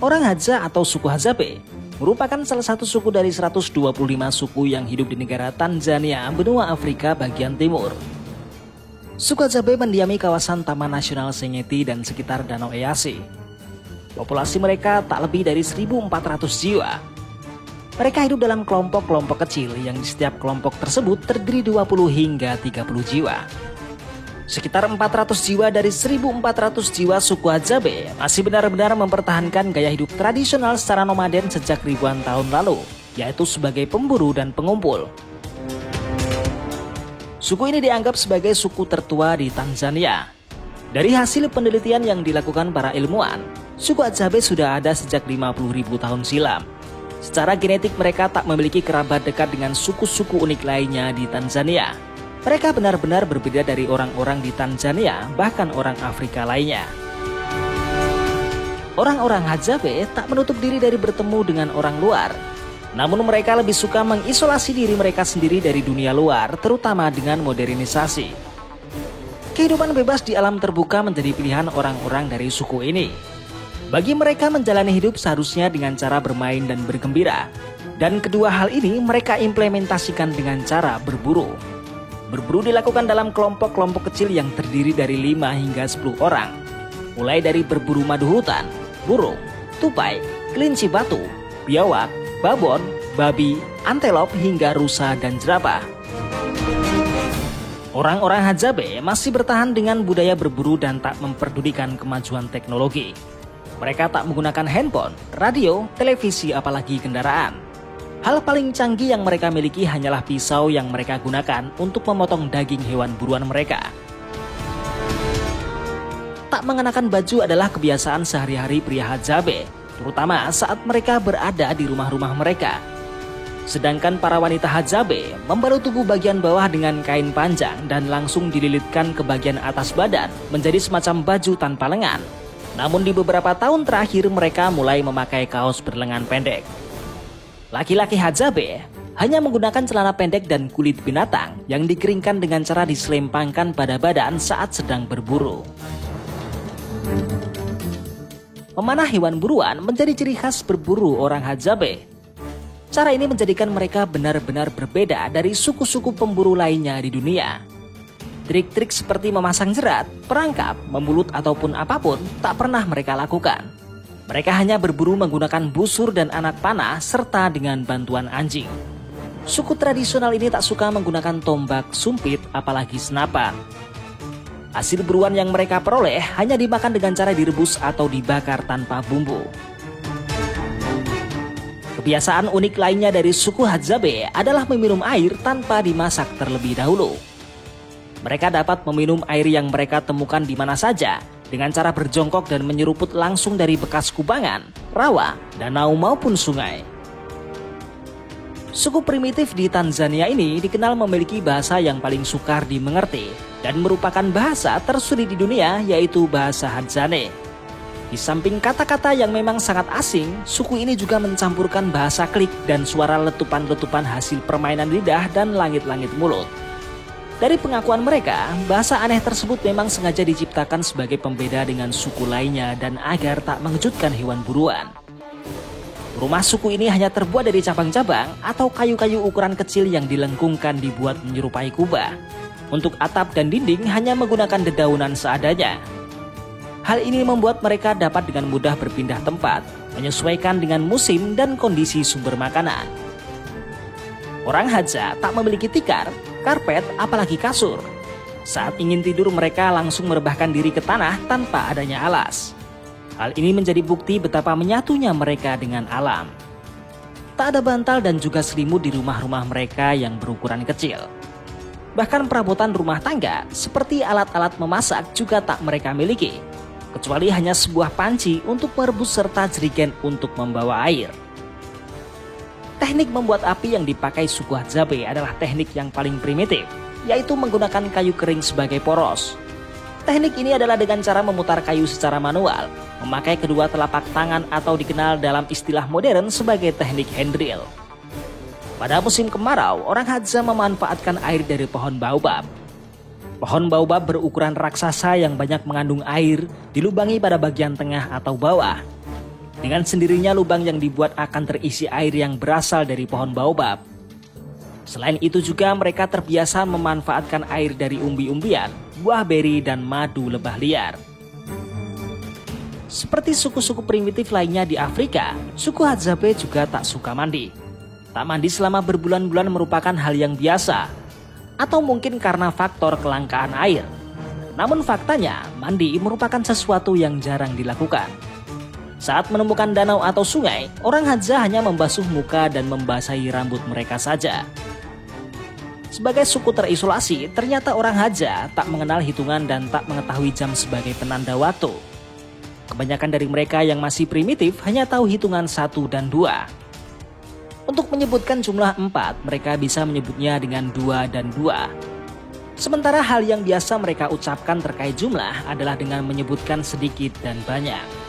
Orang Hadza atau suku Hadzabe merupakan salah satu suku dari 125 suku yang hidup di negara Tanzania, benua Afrika bagian timur. Suku Hadzabe mendiami kawasan Taman Nasional Serengeti dan sekitar Danau Eyasi. Populasi mereka tak lebih dari 1.400 jiwa. Mereka hidup dalam kelompok-kelompok kecil yang di setiap kelompok tersebut terdiri 20 hingga 30 jiwa. Sekitar 400 jiwa dari 1.400 jiwa suku Hadzabe masih benar-benar mempertahankan gaya hidup tradisional secara nomaden sejak ribuan tahun lalu, yaitu sebagai pemburu dan pengumpul. Suku ini dianggap sebagai suku tertua di Tanzania. Dari hasil penelitian yang dilakukan para ilmuwan, suku Hadzabe sudah ada sejak 50.000 tahun silam. Secara genetik mereka tak memiliki kerabat dekat dengan suku-suku unik lainnya di Tanzania. Mereka benar-benar berbeda dari orang-orang di Tanzania, bahkan orang Afrika lainnya. Orang-orang Hadzabe tak menutup diri dari bertemu dengan orang luar. Namun mereka lebih suka mengisolasi diri mereka sendiri dari dunia luar, terutama dengan modernisasi. Kehidupan bebas di alam terbuka menjadi pilihan orang-orang dari suku ini. Bagi mereka menjalani hidup seharusnya dengan cara bermain dan bergembira. Dan kedua hal ini mereka implementasikan dengan cara berburu. Berburu dilakukan dalam kelompok-kelompok kecil yang terdiri dari 5 hingga 10 orang. Mulai dari berburu madu hutan, burung, tupai, kelinci batu, biawak, babon, babi, antelop hingga rusa dan jerapah. Orang-orang Hadzabe masih bertahan dengan budaya berburu dan tak memperdulikan kemajuan teknologi. Mereka tak menggunakan handphone, radio, televisi apalagi kendaraan. Hal paling canggih yang mereka miliki hanyalah pisau yang mereka gunakan untuk memotong daging hewan buruan mereka. Tak mengenakan baju adalah kebiasaan sehari-hari pria Hadzabe, terutama saat mereka berada di rumah-rumah mereka. Sedangkan para wanita Hadzabe membalut tubuh bagian bawah dengan kain panjang dan langsung dililitkan ke bagian atas badan menjadi semacam baju tanpa lengan. Namun di beberapa tahun terakhir mereka mulai memakai kaos berlengan pendek. Laki-laki Hadzabe hanya menggunakan celana pendek dan kulit binatang yang dikeringkan dengan cara diselempangkan pada badan saat sedang berburu. Memanah hewan buruan menjadi ciri khas berburu orang Hadzabe. Cara ini menjadikan mereka benar-benar berbeda dari suku-suku pemburu lainnya di dunia. Trik-trik seperti memasang jerat, perangkap, membulut ataupun apapun tak pernah mereka lakukan. Mereka hanya berburu menggunakan busur dan anak panah serta dengan bantuan anjing. Suku tradisional ini tak suka menggunakan tombak, sumpit, apalagi senapan. Hasil buruan yang mereka peroleh hanya dimakan dengan cara direbus atau dibakar tanpa bumbu. Kebiasaan unik lainnya dari suku Hadzabe adalah meminum air tanpa dimasak terlebih dahulu. Mereka dapat meminum air yang mereka temukan di mana saja, dengan cara berjongkok dan menyeruput langsung dari bekas kubangan, rawa, danau maupun sungai. Suku primitif di Tanzania ini dikenal memiliki bahasa yang paling sukar dimengerti dan merupakan bahasa tersulit di dunia, yaitu bahasa Hadzane. Di samping kata-kata yang memang sangat asing, suku ini juga mencampurkan bahasa klik dan suara letupan-letupan hasil permainan lidah dan langit-langit mulut. Dari pengakuan mereka, bahasa aneh tersebut memang sengaja diciptakan sebagai pembeda dengan suku lainnya dan agar tak mengejutkan hewan buruan. Rumah suku ini hanya terbuat dari cabang-cabang atau kayu-kayu ukuran kecil yang dilengkungkan dibuat menyerupai kubah. Untuk atap dan dinding hanya menggunakan dedaunan seadanya. Hal ini membuat mereka dapat dengan mudah berpindah tempat, menyesuaikan dengan musim dan kondisi sumber makanan. Orang Hadza tak memiliki tikar, karpet, apalagi kasur. Saat ingin tidur mereka langsung merebahkan diri ke tanah tanpa adanya alas. Hal ini menjadi bukti betapa menyatunya mereka dengan alam. Tak ada bantal dan juga selimut di rumah-rumah mereka yang berukuran kecil. Bahkan perabotan rumah tangga seperti alat-alat memasak juga tak mereka miliki, kecuali hanya sebuah panci untuk merebus serta jerigen untuk membawa air. Teknik membuat api yang dipakai suku Hadzabe adalah teknik yang paling primitif, yaitu menggunakan kayu kering sebagai poros. Teknik ini adalah dengan cara memutar kayu secara manual, memakai kedua telapak tangan atau dikenal dalam istilah modern sebagai teknik hand drill. Pada musim kemarau, orang Hadza memanfaatkan air dari pohon baobab. Pohon baobab berukuran raksasa yang banyak mengandung air dilubangi pada bagian tengah atau bawah. Dengan sendirinya lubang yang dibuat akan terisi air yang berasal dari pohon baobab. Selain itu juga mereka terbiasa memanfaatkan air dari umbi-umbian, buah beri, dan madu lebah liar. Seperti suku-suku primitif lainnya di Afrika, suku Hadzabe juga tak suka mandi. Tak mandi selama berbulan-bulan merupakan hal yang biasa, atau mungkin karena faktor kelangkaan air. Namun faktanya, mandi merupakan sesuatu yang jarang dilakukan. Saat menemukan danau atau sungai, orang Hadza hanya membasuh muka dan membasahi rambut mereka saja. Sebagai suku terisolasi, ternyata orang Hadza tak mengenal hitungan dan tak mengetahui jam sebagai penanda waktu. Kebanyakan dari mereka yang masih primitif hanya tahu hitungan 1 dan 2. Untuk menyebutkan jumlah 4, mereka bisa menyebutnya dengan 2 dan 2. Sementara hal yang biasa mereka ucapkan terkait jumlah adalah dengan menyebutkan sedikit dan banyak.